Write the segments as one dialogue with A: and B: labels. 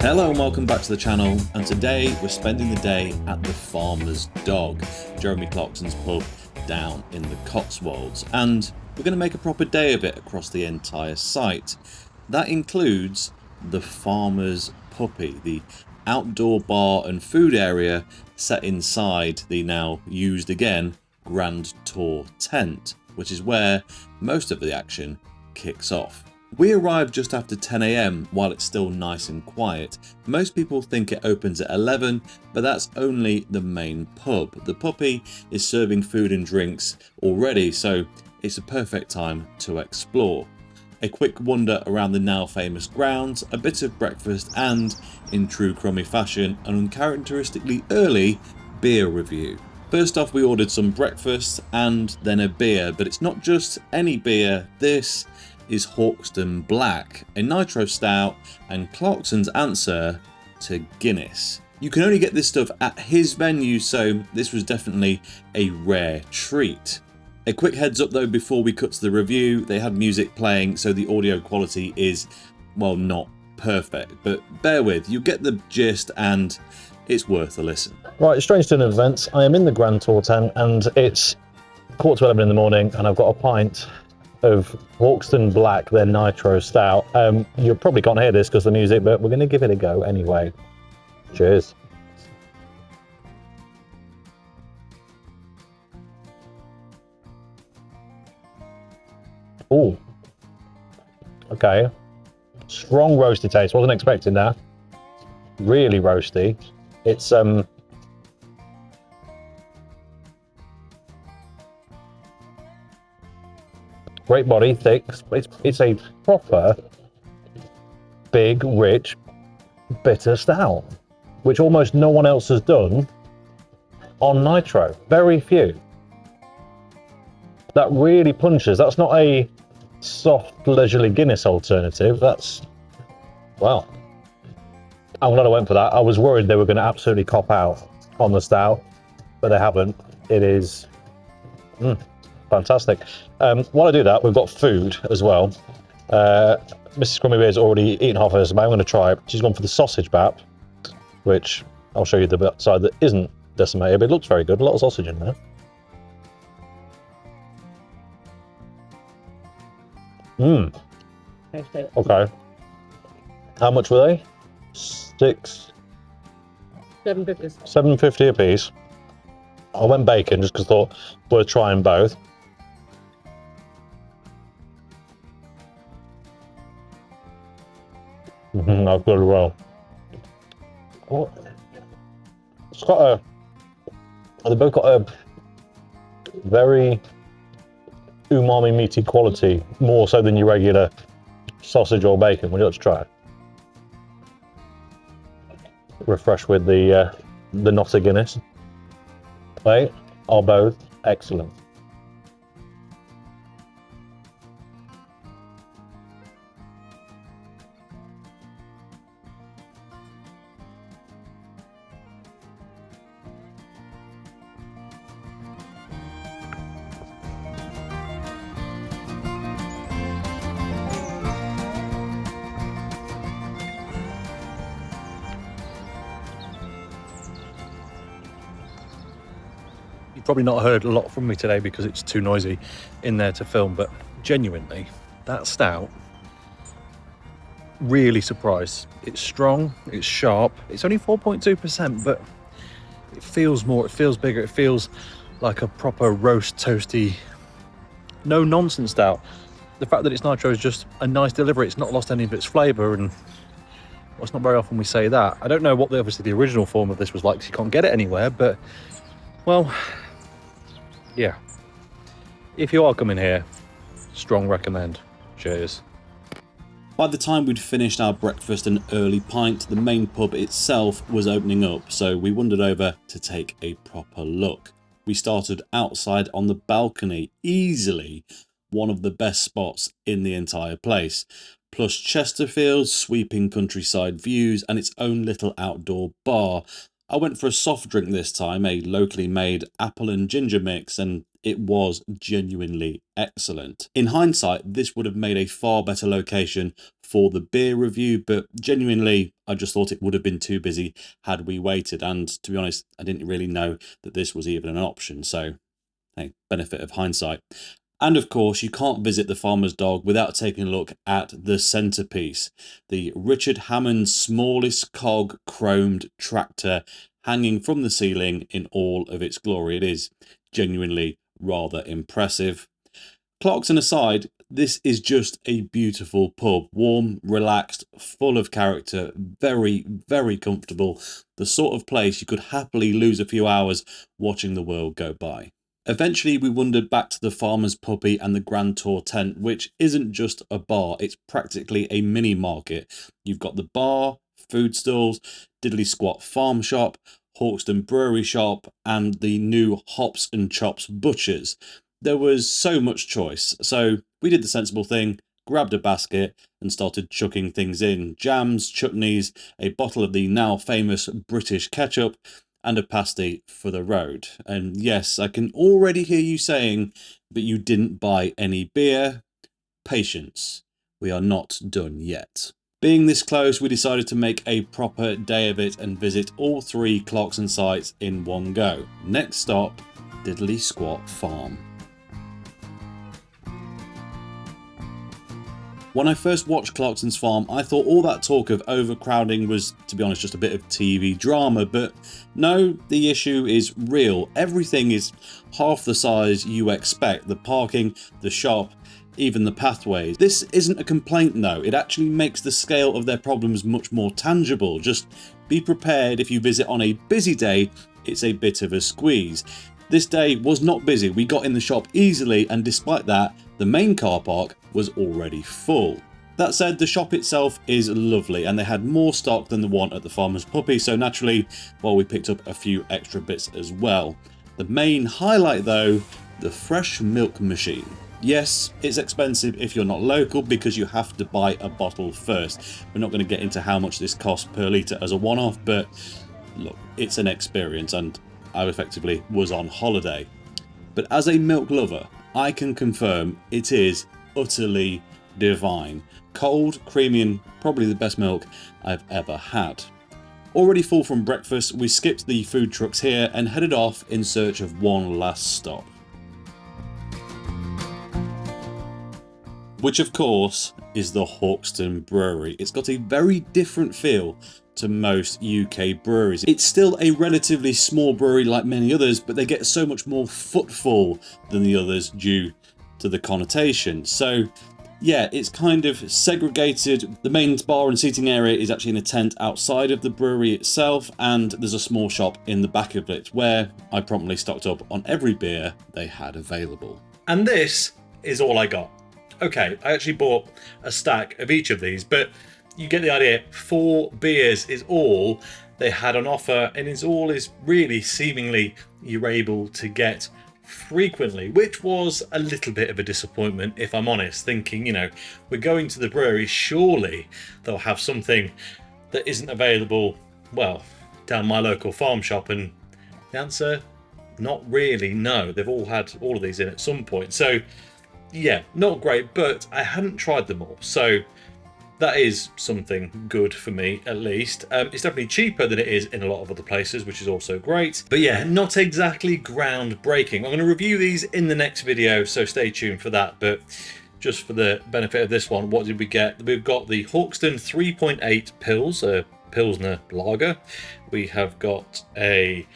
A: Hello and welcome back to the channel, and today we're spending the day at the Farmer's Dog, Jeremy Clarkson's pub down in the Cotswolds, and we're going to make a proper day of it across the entire site. That includes the Farmer's Puppy, the outdoor bar and food area set inside the now used again Grand Tour tent, which is where most of the action kicks off. We arrived just after 10 AM while it's still nice and quiet. Most people think it opens at 11, but that's only the main pub. The puppy is serving food and drinks already, so it's a perfect time to explore. A quick wander around the now famous grounds, a bit of breakfast, and, in true Crumby fashion, an uncharacteristically early beer review. First off, we ordered some breakfast and then a beer, but it's not just any beer. This is Hawkstone Black, a nitro stout and Clarkson's answer to Guinness. You can only get this stuff at his venue, so this was definitely a rare treat. A quick heads up though before we cut to the review, they had music playing, so the audio quality is, well, not perfect, but bear with, you get the gist and it's worth a listen.
B: Right, strange turn of events. I am in the Grand Tour tent and it's 11:15 in the morning and I've got a pint of Hawkstone Black, their Nitro Stout. You probably can't hear this because of the music, but we're going to give it a go anyway. Cheers. Oh, okay. Strong roasty taste. Wasn't expecting that. Really roasty. It's great body, thick. It's a proper big, rich, bitter stout, which almost no one else has done on nitro. Very few. That really punches. That's not a soft, leisurely Guinness alternative. That's, well, I'm glad I went for that. I was worried they were going to absolutely cop out on the stout, but they haven't. It is fantastic. While I do that, we've got food as well. Mrs. Crumby has already eaten half of this, but I'm going to try it. She's gone for the sausage bap, which I'll show you the bit side that isn't decimated, but it looks very good. A lot of sausage in there. Okay. How much were they? $7.50 a piece. I went bacon just because I thought worth trying both. That's good as well. It's got a. They've both got a very umami meaty quality, more so than your regular sausage or bacon. Would you like to try it? Refresh with the Nottingham Guinness. They are both excellent. You've probably not heard a lot from me today because it's too noisy in there to film, but genuinely, that stout, really surprised. It's strong, it's sharp, it's only 4.2%, but it feels more, it feels bigger, it feels like a proper roast toasty, no nonsense stout. The fact that it's nitro is just a nice delivery. It's not lost any of its flavour, and well, it's not very often we say that. I don't know what obviously the original form of this was like, because you can't get it anywhere, but well, yeah, if you are coming here, strong recommend. Cheers.
A: By the time we'd finished our breakfast and early pint, the main pub itself was opening up, so we wandered over to take a proper look. We started outside on the balcony, easily one of the best spots in the entire place. Plus Chesterfield's sweeping countryside views and its own little outdoor bar. I went for a soft drink this time, a locally made apple and ginger mix, and it was genuinely excellent. In hindsight, this would have made a far better location for the beer review, but genuinely, I just thought it would have been too busy had we waited. And to be honest, I didn't really know that this was even an option. So, hey, benefit of hindsight. And of course, you can't visit the Farmer's Dog without taking a look at the centrepiece, the Richard Hammond smallest cog chromed tractor hanging from the ceiling in all of its glory. It is genuinely rather impressive. Clarkson aside, this is just a beautiful pub. Warm, relaxed, full of character, very, very comfortable. The sort of place you could happily lose a few hours watching the world go by. Eventually, we wandered back to the Farmer's Puppy and the Grand Tour tent, which isn't just a bar, it's practically a mini market. You've got the bar, food stalls, diddly squat farm shop, Hawkstone Brewery shop, and the new Hops and Chops Butchers. There was so much choice, so we did the sensible thing, grabbed a basket and started chucking things in. Jams, chutneys, a bottle of the now famous British ketchup, and a pasty for the road. And yes, I can already hear you saying that you didn't buy any beer. Patience, we are not done yet. Being this close, we decided to make a proper day of it and visit all 3 Clarkson sites in one go. Next stop, Diddly Squat Farm. When I first watched Clarkson's farm, I thought all that talk of overcrowding was, to be honest, just a bit of TV drama, but no, the issue is real. Everything is half the size you expect. The parking, the shop, even the pathways. This isn't a complaint though, it actually makes the scale of their problems much more tangible. Just be prepared if you visit on a busy day, it's a bit of a squeeze. This day was not busy, we got in the shop easily, and despite that, the main car park was already full. That said, the shop itself is lovely and they had more stock than the one at the Farmer's Puppy, so naturally, well, we picked up a few extra bits as well. The main highlight though, the fresh milk machine. Yes, it's expensive if you're not local because you have to buy a bottle first. We're not going to get into how much this costs per litre as a one-off, but look, it's an experience and I effectively was on holiday. But as a milk lover, I can confirm it is utterly divine. Cold, creamy and probably the best milk I've ever had. Already full from breakfast, we skipped the food trucks here and headed off in search of one last stop. Which of course is the Hawkstone Brewery. It's got a very different feel to most UK breweries. It's still a relatively small brewery like many others, but they get so much more footfall than the others due to the connotation. So yeah, it's kind of segregated. The main bar and seating area is actually in a tent outside of the brewery itself, and there's a small shop in the back of it where I promptly stocked up on every beer they had available. And this is all I got. Okay, I actually bought a stack of each of these, but you get the idea. 4 beers is all they had on offer, and it's all is really seemingly you're able to get frequently, which was a little bit of a disappointment if I'm honest, thinking, you know, we're going to the brewery, surely they'll have something that isn't available, well, down my local farm shop, and the answer, not really, no. They've all had all of these in at some point, so yeah, not great, but I hadn't tried them all, so that is something good for me, at least. It's definitely cheaper than it is in a lot of other places, which is also great. But yeah, not exactly groundbreaking. I'm going to review these in the next video, so stay tuned for that. But just for the benefit of this one, what did we get? We've got the Hawkstone 3.8 Pils, a Pilsner Lager. We have got a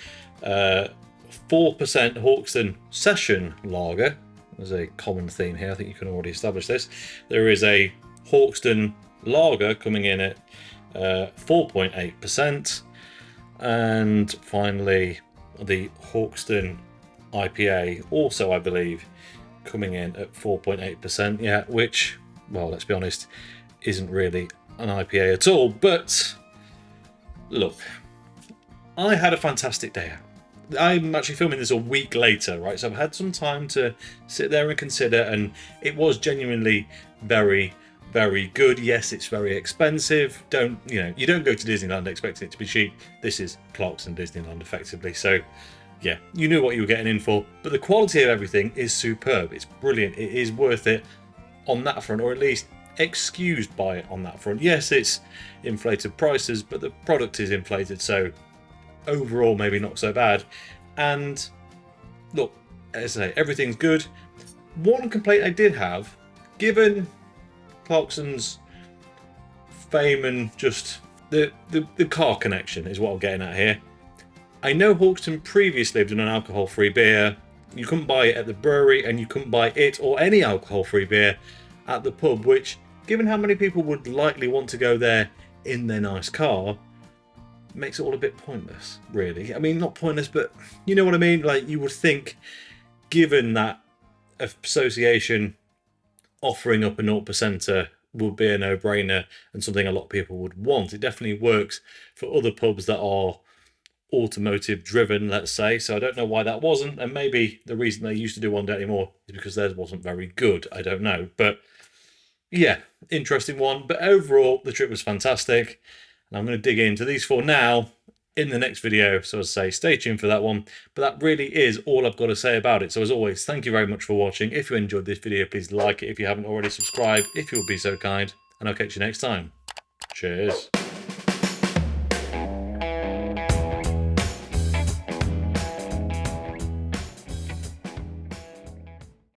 A: 4% Hawkstone Session Lager. There's a common theme here. I think you can already establish this. There is a Hawkstone Lager coming in at 4.8%, and finally the Hawkstone IPA, also I believe coming in at 4.8%. Yeah, which, well, let's be honest, isn't really an IPA at all. But look, I had a fantastic day out. I'm actually filming this a week later, right? So I've had some time to sit there and consider, and it was genuinely very, very good. Yes, it's very expensive. You don't go to Disneyland expecting it to be cheap. This is Clarkson Disneyland effectively. So yeah, you knew what you were getting in for, but the quality of everything is superb. It's brilliant. It is worth it on that front, or at least excused by it on that front. Yes, it's inflated prices, but the product is inflated, so overall maybe not so bad. And look, as I say, everything's good. One complaint I did have, given Clarkson's fame and just the car connection is what I'm getting at here. I know Hawkstone previously have done an alcohol-free beer. You couldn't buy it at the brewery, and you couldn't buy it or any alcohol-free beer at the pub, which, given how many people would likely want to go there in their nice car, makes it all a bit pointless, really. I mean, not pointless, but you know what I mean? Like, you would think, given that association, offering up a 0%er would be a no-brainer and something a lot of people would want. It definitely works for other pubs that are automotive driven, let's say. So I don't know why that wasn't, and maybe the reason they used to do one day anymore is because theirs wasn't very good. I don't know, but yeah, interesting one. But overall, the trip was fantastic, and I'm going to dig into these four now in the next video. So as I say, stay tuned for that one. But that really is all I've got to say about it. So as always, thank you very much for watching. If you enjoyed this video, please like it. If you haven't already, subscribe if you'll be so kind, and I'll catch you next time. Cheers.